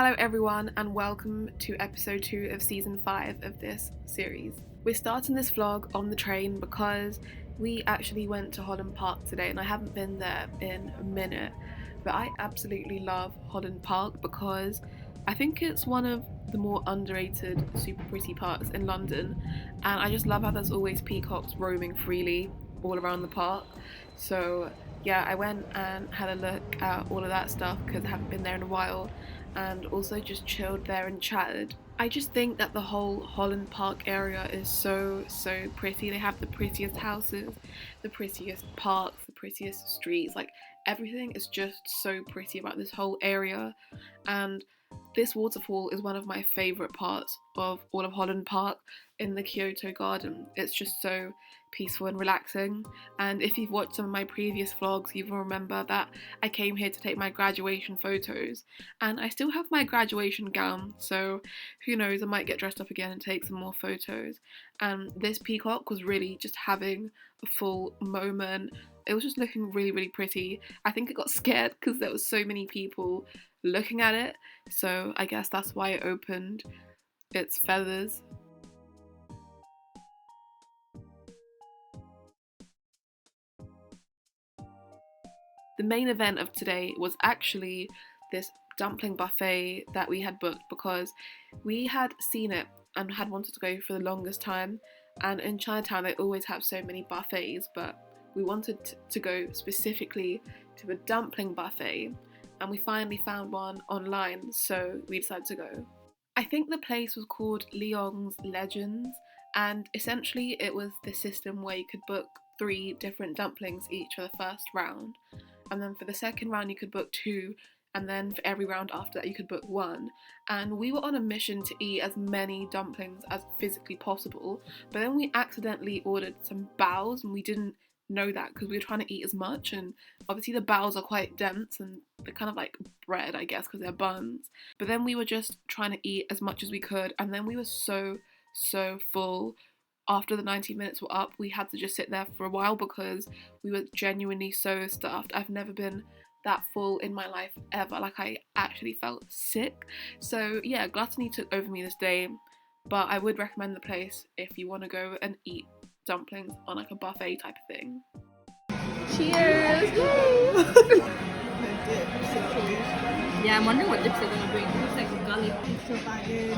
Hello everyone and welcome to episode 2 of season 5 of this series. We're starting this vlog on the train because we actually went to Holland Park today and I haven't been there in a minute, but I absolutely love Holland Park because I think it's one of the more underrated super pretty parks in London, and I just love how there's always peacocks roaming freely all around the park. So yeah, I went and had a look at all of that stuff because I haven't been there in a while, and also just chilled there and chatted. I just think that the whole Holland Park area is so pretty. They have the prettiest houses, the prettiest parks, the prettiest streets, like everything is just so pretty about this whole area. And this waterfall is one of my favourite parts of all of Holland Park in the Kyoto Garden. It's just so peaceful and relaxing, and if you've watched some of my previous vlogs you will remember that I came here to take my graduation photos, and I still have my graduation gown, so who knows, I might get dressed up again and take some more photos. And this peacock was really just having a full moment. It was just looking really pretty. I think it got scared because there was so many people looking at it, so I guess that's why it opened its feathers. The main event of today was actually this dumpling buffet that we had booked because we had seen it and had wanted to go for the longest time, and in Chinatown they always have so many buffets, but we wanted to go specifically to a dumpling buffet, and we finally found one online, so we decided to go. I think the place was called Leong's Legends, and essentially it was the system where you could book 3 different dumplings each for the first round, and then for the second round you could book 2, and then for every round after that you could book 1. And we were on a mission to eat as many dumplings as physically possible, but then we accidentally ordered some baos and we didn't know that because we were trying to eat as much, and obviously the baos are quite dense and they're kind of like bread, I guess, because they're buns. But then we were just trying to eat as much as we could, and then we were so full. After the 90 minutes were up, we had to just sit there for a while because we were genuinely so stuffed. I've never been that full in my life ever. Like, I actually felt sick. So yeah, gluttony took over me this day, but I would recommend the place if you want to go and eat dumplings on like a buffet type of thing. Cheers! Yeah, I'm wondering what dips they're gonna bring. It's like garlic. So baggage.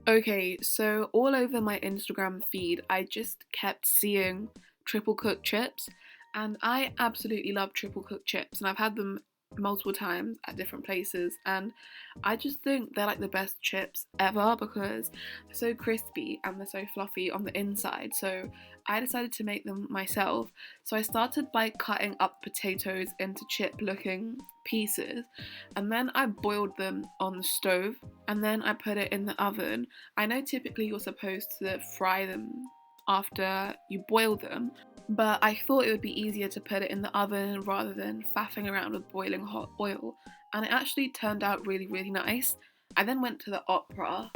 Okay, so all over my Instagram feed, I just kept seeing triple cooked chips, and I absolutely love triple cooked chips, and I've had them multiple times at different places, and I just think they're like the best chips ever because they're so crispy and they're so fluffy on the inside. So I decided to make them myself. So I started by cutting up potatoes into chip looking pieces, and then I boiled them on the stove, and then I put it in the oven. I know typically you're supposed to fry them after you boil them, but I thought it would be easier to put it in the oven rather than faffing around with boiling hot oil, and it actually turned out really nice. I then went to the opera.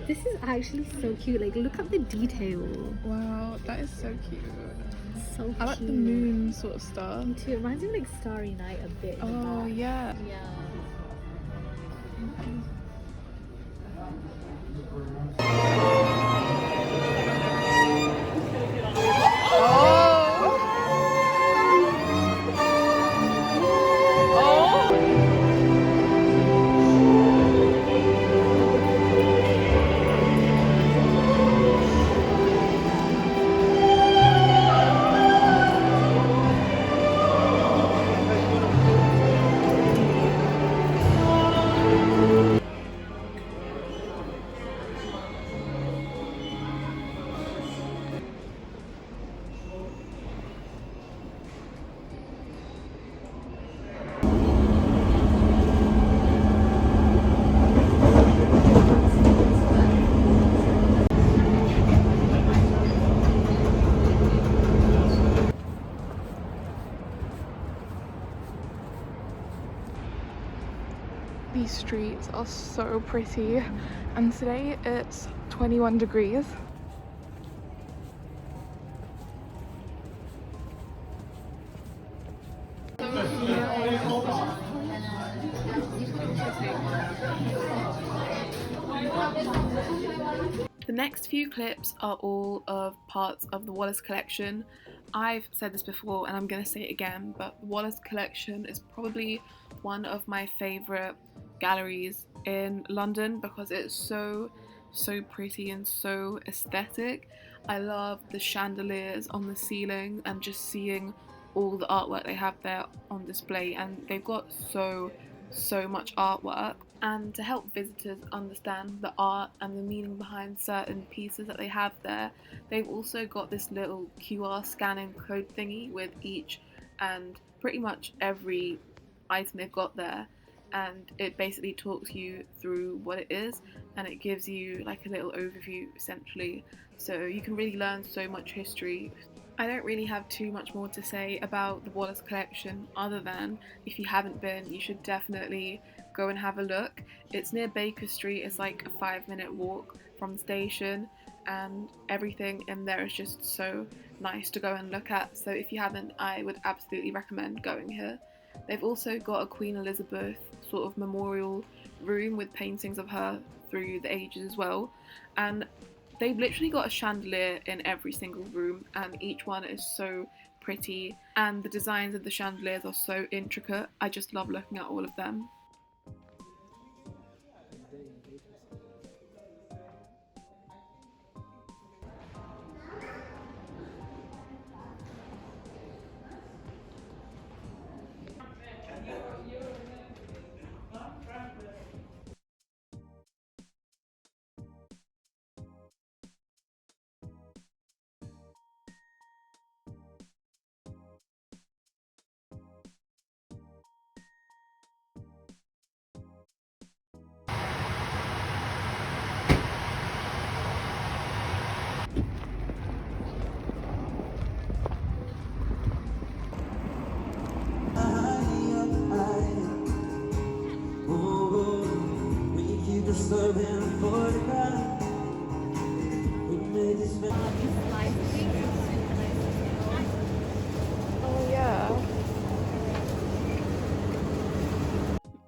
This is actually so cute. Like, look at the detail. Wow, that is so cute. So cute. I like the moon sort of star. Me too. It reminds me of like Starry Night a bit. Oh yeah. Yeah. These streets are so pretty, and today it's 21 degrees. The next few clips are all of parts of the Wallace collection. I've said this before and I'm going to say it again, but the Wallace collection is probably one of my favourite galleries in London because it's so pretty and so aesthetic. I love the chandeliers on the ceiling and just seeing all the artwork they have there on display, and they've got so much artwork. And to help visitors understand the art and the meaning behind certain pieces that they have there, they've also got this little QR scanning code thingy with each and pretty much every item they've got there, and it basically talks you through what it is and it gives you like a little overview essentially, so you can really learn so much history. I don't really have too much more to say about the Wallace collection other than if you haven't been, you should definitely go and have a look. It's near Baker Street, it's like a 5-minute walk from the station, and everything in there is just so nice to go and look at. So if you haven't, I would absolutely recommend going here. They've also got a Queen Elizabeth sort of memorial room with paintings of her through the ages as well, and they've literally got a chandelier in every single room, and each one is so pretty, and the designs of the chandeliers are so intricate. I just love looking at all of them.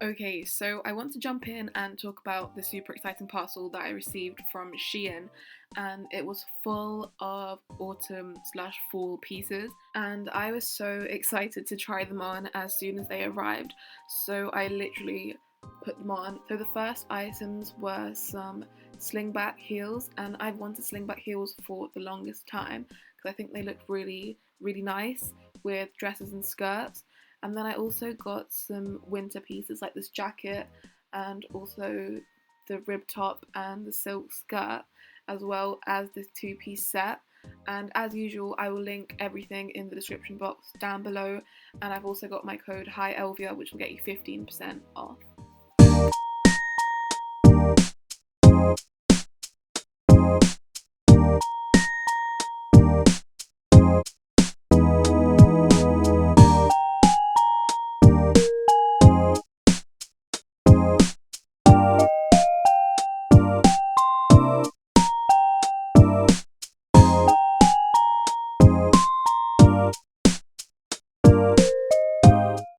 Okay, so I want to jump in and talk about the super exciting parcel that I received from SHEIN, and it was full of autumn slash fall pieces, and I was so excited to try them on as soon as they arrived, so I literally put them on. So the first items were some slingback heels, and I've wanted slingback heels for the longest time because I think they look really nice with dresses and skirts. And then I also got some winter pieces like this jacket and also the rib top and the silk skirt, as well as this two-piece set. And as usual, I will link everything in the description box down below, and I've also got my code HiElvia, which will get you 15% off.